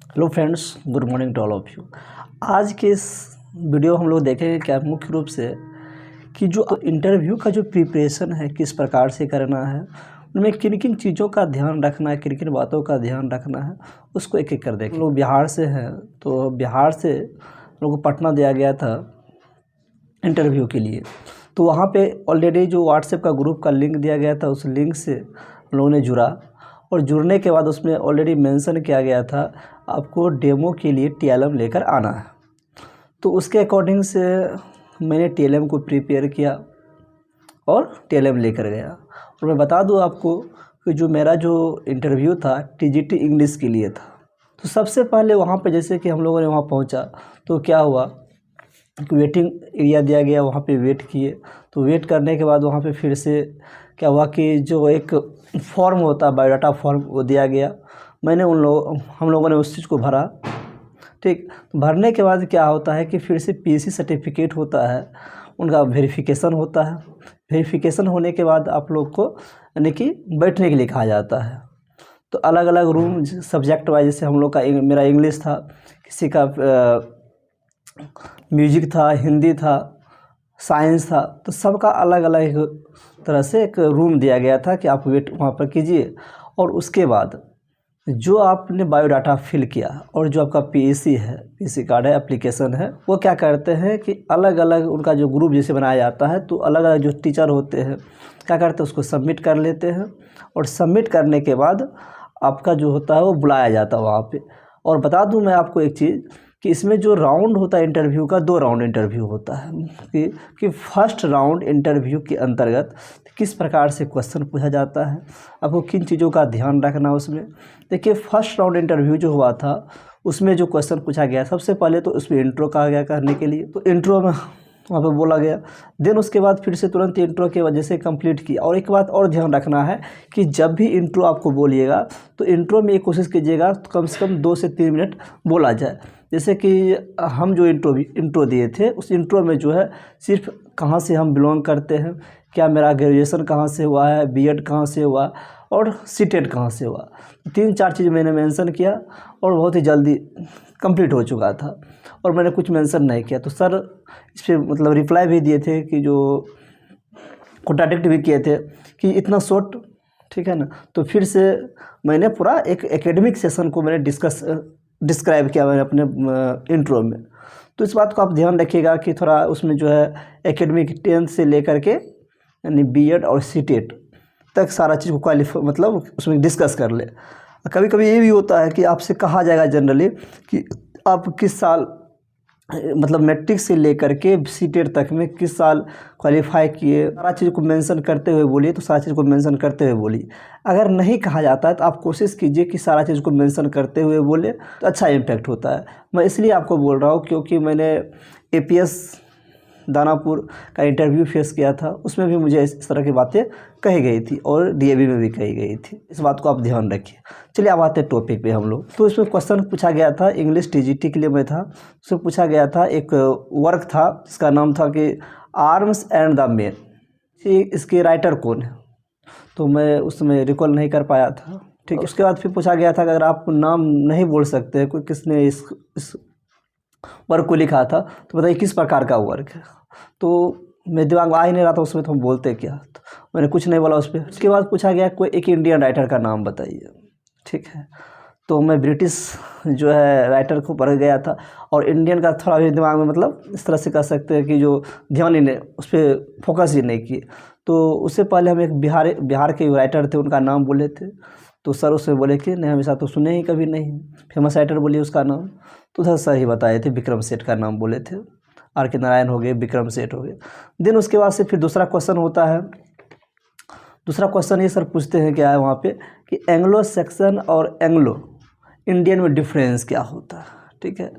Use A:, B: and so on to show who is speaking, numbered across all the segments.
A: Hello friends, good morning to all of you. आज के इस वीडियो हम लोग देखेंगे क्या मुख्य रूप से कि जो इंटरव्यू का जो प्रिपरेशन है किस प्रकार से करना है, उनमें किन किन चीज़ों का ध्यान रखना है, किन किन बातों का ध्यान रखना है, उसको एक एक कर देखें। लोग बिहार से हैं तो बिहार से लोगों को पटना दिया गया था इंटरव्यू के लिए। तो वहाँ पे ऑलरेडी जो व्हाट्सएप का ग्रुप का लिंक दिया गया था, उस लिंक से लोगों ने जुड़ा और जुड़ने के बाद उसमें ऑलरेडी मेंशन किया गया था आपको डेमो के लिए टीएलएम लेकर आना है। तो उसके अकॉर्डिंग से मैंने टीएलएम को प्रिपेयर किया और टीएलएम लेकर गया। और मैं बता दूं आपको कि जो मेरा जो इंटरव्यू था टीजीटी इंग्लिश के लिए था। तो सबसे पहले वहाँ पे जैसे कि हम लोगों ने वहाँ पहुँचा तो क्या हुआ कि वेटिंग एरिया दिया गया, वहाँ पे वेट किए। तो वेट करने के बाद वहाँ पे फिर से क्या हुआ कि जो एक फॉर्म होता है बायोडाटा फॉर्म, वो दिया गया। मैंने हम लोगों ने उस चीज़ को भरा। ठीक, भरने के बाद क्या होता है कि फिर से पीसी सर्टिफिकेट होता है, उनका वेरिफिकेशन होता है। वेरिफिकेशन होने के बाद आप लोग को यानी कि बैठने के लिए कहा जाता है। तो अलग अलग रूम सब्जेक्ट वाइज, जैसे हम लोग का मेरा इंग्लिश था, किसी का म्यूजिक था, हिंदी था, साइंस था। तो सबका अलग अलग तरह से एक रूम दिया गया था कि आप वेट वहाँ पर कीजिए। और उसके बाद जो आपने बायोडाटा फिल किया और जो आपका पीसी है, पीसी कार्ड है, एप्लीकेशन है, वो क्या करते हैं कि अलग अलग उनका जो ग्रुप जैसे बनाया जाता है, तो अलग अलग जो टीचर होते हैं क्या करते हैं उसको सबमिट कर लेते हैं। और सबमिट करने के बाद आपका जो होता है वो बुलाया जाता है वहाँ पे। और बता दूं मैं आपको एक चीज़ कि इसमें जो राउंड होता है इंटरव्यू का, 2 राउंड इंटरव्यू होता है कि फर्स्ट राउंड इंटरव्यू के अंतर्गत किस प्रकार से क्वेश्चन पूछा जाता है, आपको किन चीज़ों का ध्यान रखना है उसमें। देखिए, फर्स्ट राउंड इंटरव्यू जो हुआ था उसमें जो क्वेश्चन पूछा गया, सबसे पहले तो उसमें इंट्रो कहा गया करने के लिए। तो इंट्रो में वहाँ पे बोला गया। देन उसके बाद फिर से तुरंत इंट्रो के वजह से कंप्लीट किया। और एक बात और ध्यान रखना है कि जब भी इंट्रो आपको बोलिएगा तो इंट्रो में ये कोशिश कीजिएगा तो कम से कम 2 से 3 मिनट बोला जाए। जैसे कि हम जो इंट्रो दिए थे, उस इंट्रो में जो है सिर्फ कहाँ से हम बिलोंग करते हैं, क्या मेरा ग्रेजुएशन कहाँ से हुआ है, बीएड कहाँ से हुआ और सीटेट कहाँ से हुआ, 3-4 चीज़ मैंने मेंशन किया और बहुत ही जल्दी कंप्लीट हो चुका था। और मैंने कुछ मेंशन नहीं किया। तो सर इस पर मतलब रिप्लाई भी दिए थे कि जो कॉन्ट्राडिक्ट भी किए थे कि इतना शॉर्ट, ठीक है ना। तो फिर से मैंने पूरा एक एकेडमिक सेशन को मैंने डिस्क्राइब किया मैंने अपने इंट्रो में। तो इस बात को आप ध्यान रखिएगा कि थोड़ा उसमें जो है एकेडमिक 10th से लेकर के यानी बीएड और सीटेट तक सारा चीज़ को मतलब उसमें डिस्कस कर ले। कभी कभी ये भी होता है कि आपसे कहा जाएगा जनरली कि आप किस साल मतलब मैट्रिक से लेकर के सीटेट तक में किस साल क्वालिफाई किए, सारा चीज़ को मेंशन करते हुए बोलिए। तो सारा चीज़ को मेंशन करते हुए बोलिए। अगर नहीं कहा जाता है तो आप कोशिश कीजिए कि सारा चीज़ को मेंशन करते हुए बोले, तो अच्छा इम्पैक्ट होता है। मैं इसलिए आपको बोल रहा हूँ क्योंकि मैंने एपीएस दानापुर का इंटरव्यू फेस किया था, उसमें भी मुझे इस तरह की बातें कही गई थी और डीएवी में भी कही गई थी। इस बात को आप ध्यान रखिए। चलिए अब आते हैं टॉपिक पे हम लोग। तो इसमें क्वेश्चन पूछा गया था, इंग्लिश टीजीटी के लिए मैं था, उसमें पूछा गया था एक वर्क था जिसका नाम था कि आर्म्स एंड द मैन। इसके राइटर कौन है, तो मैं उसमें रिकॉल नहीं कर पाया था। ठीक है, उसके बाद फिर पूछा गया था कि अगर आप नाम नहीं बोल सकते कोई किसने इस वर्क को लिखा था तो बताइए किस प्रकार का वर्क है। तो मेरे दिमाग में आ ही नहीं रहा था उसमें तो हम बोलते क्या, तो मैंने कुछ नहीं बोला उस पर। उसके बाद पूछा गया कोई एक इंडियन राइटर का नाम बताइए। ठीक है, तो मैं ब्रिटिश जो है राइटर को पढ़ गया था और इंडियन का थोड़ा भी दिमाग में मतलब इस तरह से कह सकते हैं कि जो ध्यान ही नहीं, उस पर फोकस ही नहीं किए। तो उससे पहले हम एक बिहार के राइटर थे, उनका नाम बोले थे। तो सर उसमें बोले कि नहीं, हमेशा तो सुने ही कभी नहीं, फेमस राइटर बोलिए उसका नाम। तो सर ही बताए थे, विक्रम सेठ का नाम बोले थे। आर के नारायण हो गए, विक्रम सेठ हो गए। देन उसके बाद से फिर दूसरा क्वेश्चन होता है। दूसरा क्वेश्चन ये सर पूछते हैं क्या है वहाँ पे कि एंग्लो सेक्शन और एंग्लो इंडियन में डिफरेंस क्या होता है। ठीक है,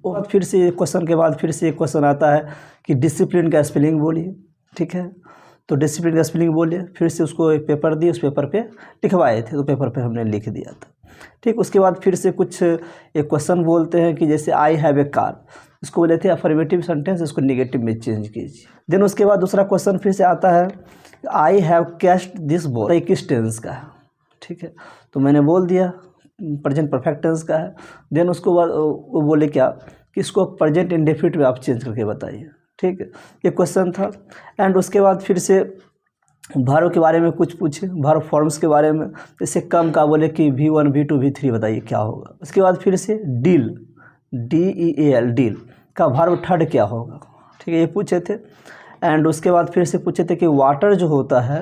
A: और फिर से क्वेश्चन के बाद फिर से एक क्वेश्चन आता है कि डिसिप्लिन का स्पेलिंग बोलिए। ठीक है, तो डिसिप्लिन का स्पेलिंग बोलिए। फिर से उसको एक पेपर दिए, उस पेपर पे लिखवाए थे, तो पेपर पे हमने लिख दिया था। ठीक, उसके बाद फिर से कुछ एक क्वेश्चन बोलते हैं कि जैसे आई हैव ए कार, इसको बोले थे अफर्मेटिव सेंटेंस, इसको निगेटिव में चेंज कीजिए। देन उसके बाद दूसरा क्वेश्चन फिर से आता है I have catched this ball, किस टेंस का है। ठीक है, तो मैंने बोल दिया प्रेजेंट परफेक्ट टेंस का है। देन उसको बाद वो बोले क्या कि इसको प्रेजेंट इंडेफिनिट में आप चेंज करके बताइए, ठीक है, ये क्वेश्चन था। एंड उसके बाद फिर से वर्ब के बारे में कुछ पूछे, वर्ब फॉर्म्स के बारे में, जैसे कम का बोले कि V1 V2 V3 बताइए क्या होगा। उसके बाद फिर से डील, DEAL डील का वर्ब थर्ड क्या होगा, ठीक है, ये पूछे थे। एंड उसके बाद फिर से पूछे थे कि वाटर जो होता है,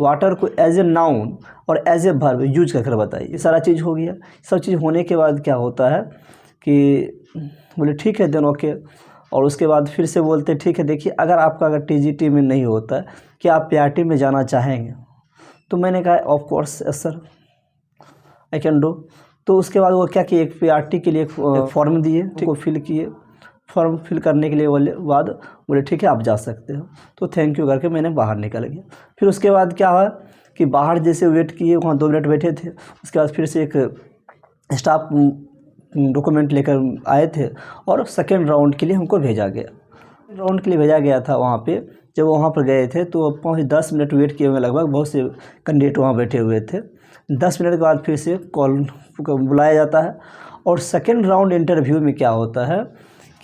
A: वाटर को एज ए नाउन और एज ए वर्ब यूज करके बताइए। ये सारा चीज़ हो गया। सब चीज़ होने के बाद क्या होता है कि बोले ठीक है देन ओके। और उसके बाद फिर से बोलते ठीक है देखिए अगर आपका अगर TGT में नहीं होता है क्या आप PRT में जाना चाहेंगे, तो मैंने कहा of course yes sir I can do. तो उसके बाद वो क्या किए, एक PRT के लिए एक फॉर्म दिए, ठीक, वो फिल किए। फॉर्म फिल करने के लिए बाद बोले ठीक है आप जा सकते हो। तो थैंक यू करके मैंने बाहर निकल गया। फिर उसके बाद क्या हुआ कि बाहर जैसे वेट किए, वहाँ 2 मिनट बैठे थे। उसके बाद फिर से एक स्टाफ डॉक्यूमेंट लेकर आए थे और सेकेंड राउंड के लिए हमको भेजा गया। राउंड के लिए भेजा गया था। वहाँ पे जब वहाँ पर गए थे तो 10 मिनट वेट किए हुए, लगभग बहुत से कैंडिडेट वहाँ बैठे हुए थे। 10 मिनट के बाद फिर से कॉल बुलाया जाता है। और सेकेंड राउंड इंटरव्यू में क्या होता है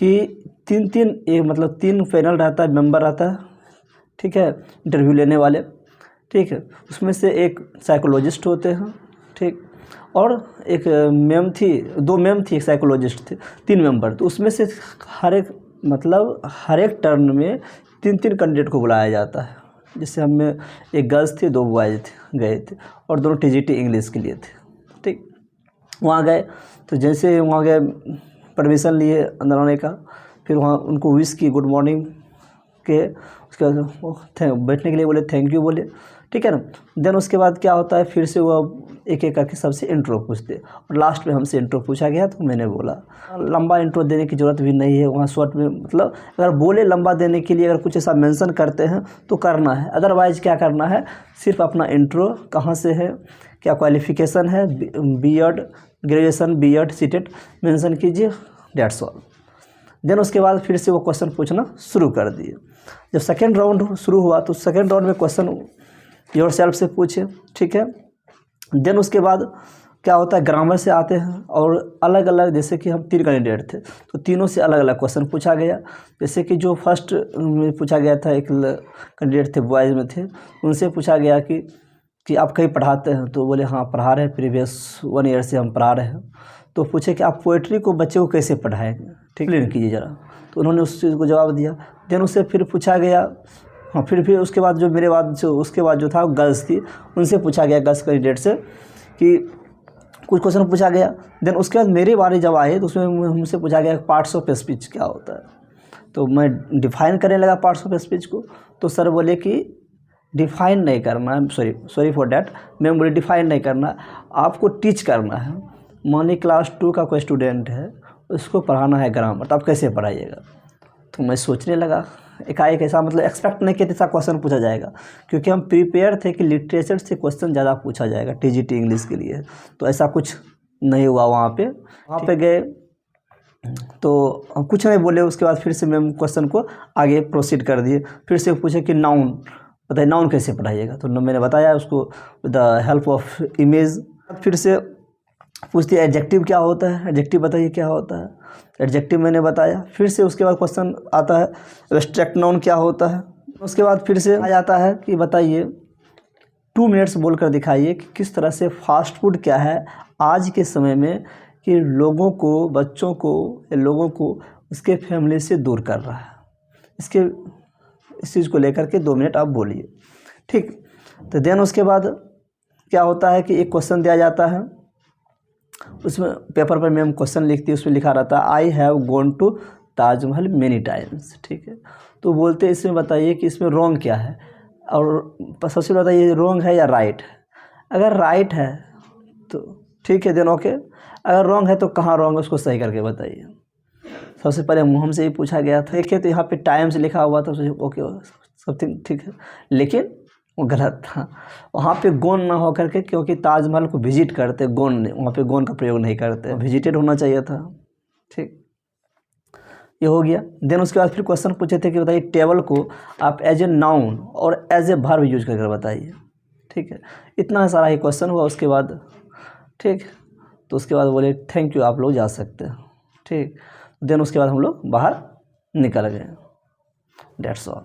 A: कि 3 पैनल रहता है, मेंबर रहता है, ठीक है, इंटरव्यू लेने वाले, ठीक है। उसमें से एक साइकोलॉजिस्ट होते हैं, ठीक, और एक मैम थी, 2 मैम थी, एक साइकोलॉजिस्ट थे, 3 मेंबर। तो उसमें से हर एक टर्न में 3 कैंडिडेट को बुलाया जाता है। जैसे हमें एक गर्ल्स थी, 2 बॉयज़ थे, गए थे, और दोनों TGT इंग्लिश के लिए थे, ठीक। वहाँ गए तो जैसे वहाँ गए परमिशन लिए अंदर आने का, फिर वहाँ उनको विश की गुड मॉर्निंग के, उसके बाद बैठने के लिए बोले, थैंक यू बोले, ठीक है ना। देन उसके बाद क्या होता है फिर से वो एक एक करके सबसे इंट्रो पूछते, और लास्ट में हमसे इंट्रो पूछा गया तो मैंने बोला। लंबा इंट्रो देने की ज़रूरत भी नहीं है, वहाँ शॉर्ट में, मतलब अगर बोले लंबा देने के लिए अगर कुछ ऐसा मेंशन करते हैं तो करना है, अदरवाइज़ क्या करना है, सिर्फ अपना इंट्रो, कहाँ से है, क्या क्वालिफ़िकेशन है, B.Ed graduation, B.Ed CTET mention कीजिए, डेट्स ऑल। देन उसके बाद फिर से वो क्वेश्चन पूछना शुरू कर दिए। जब सेकेंड राउंड शुरू हुआ तो सेकेंड राउंड में क्वेश्चन योर सेल्फ से पूछे, ठीक है। देन उसके बाद क्या होता है, ग्रामर से आते हैं और अलग अलग, जैसे कि हम 3 कैंडिडेट थे तो तीनों से अलग अलग क्वेश्चन पूछा गया। जैसे कि जो फर्स्ट में पूछा गया था, एक कैंडिडेट थे, बॉयज़ में थे, उनसे पूछा गया कि आप कहीं पढ़ाते हैं, तो बोले हाँ पढ़ा रहे हैं, प्रीवियस 1 ईयर से हम पढ़ा रहे हैं। तो पूछे कि आप पोइट्री को बच्चे को कैसे पढ़ाएंगे, ठीक, क्लियर कीजिए ज़रा। तो उन्होंने उस चीज़ को जवाब दिया। देन उससे फिर पूछा गया, हाँ, फिर उसके बाद जो मेरे बाद उसके बाद जो था गर्ल्स थी, उनसे पूछा गया, गर्ल्स कैंडिडेट से, कि कुछ क्वेश्चन पूछा गया। देन उसके बाद मेरी बारी जब आई तो उसमें हमसे पूछा गया पार्ट्स ऑफ स्पीच क्या होता है। तो मैं डिफ़ाइन करने लगा पार्ट्स ऑफ स्पीच को। तो सर बोले कि डिफ़ाइन नहीं करना है, सॉरी फॉर डैट, मैम बोले डिफ़ाइन नहीं करना, आपको टीच करना है। मानिए क्लास 2 का कोई स्टूडेंट है, उसको पढ़ाना है ग्रामर, तो आप कैसे पढ़ाइएगा। तो मैं सोचने लगा, एकाएक ऐसा, मतलब एक्सपेक्ट नहीं किया ऐसा क्वेश्चन पूछा जाएगा, क्योंकि हम प्रिपेयर थे कि लिटरेचर से क्वेश्चन ज़्यादा पूछा जाएगा TGT इंग्लिश के लिए। तो ऐसा कुछ नहीं हुआ। वहाँ पे गए तो हम कुछ नहीं बोले। उसके बाद फिर से मैम क्वेश्चन को आगे प्रोसीड कर दिए। फिर से पूछे कि नाउन बताइए, नाउन कैसे पढ़ाइएगा। तो मैंने बताया उसको द हेल्प ऑफ इमेज। फिर से पूछती है एडजेक्टिव क्या होता है, एडजेक्टिव बताइए क्या होता है, एडजेक्टिव मैंने बताया। फिर से उसके बाद क्वेश्चन आता है एब्स्ट्रैक्ट नाउन क्या होता है। उसके बाद फिर से आ जाता है कि बताइए 2 मिनट्स बोलकर दिखाइए कि किस तरह से फास्ट फूड क्या है आज के समय में, कि लोगों को, बच्चों को, लोगों को उसके फैमिली से दूर कर रहा है। इस चीज़ को लेकर के 2 मिनट आप बोलिए, ठीक। तो देन उसके बाद क्या होता है कि एक क्वेश्चन दिया जाता है, उसमें पेपर पर मैम क्वेश्चन लिखती है, उसमें लिखा रहता है I have gone to Taj Mahal many times, ठीक है। तो बोलते हैं इसमें बताइए कि इसमें रॉन्ग क्या है, और सबसे बताइए रॉन्ग है या राइट है। अगर राइट है तो ठीक है, देन ओके। अगर रॉन्ग है तो कहाँ रॉन्ग है उसको सही करके बताइए। सबसे पहले हमसे ही पूछा गया था। देखिए तो यहाँ पे टाइम्स लिखा हुआ था, ओके समथिंग ठीक है, लेकिन वो गलत था। वहाँ पे गोन ना हो करके, क्योंकि ताजमहल को विजिट करते, गोन वहाँ पे गोन का प्रयोग नहीं करते, विजिटेड होना चाहिए था, ठीक। ये हो गया। देन उसके बाद फिर क्वेश्चन पूछे थे कि बताइए टेबल को आप एज ए नाउन और एज ए वर्ब यूज करके बताइए, ठीक है। इतना सारा ही क्वेश्चन हुआ उसके बाद, ठीक। तो उसके बाद बोले थैंक यू, आप लोग जा सकते हैं। ठीक, देन उसके बाद हम लोग बाहर निकल गए। That's all.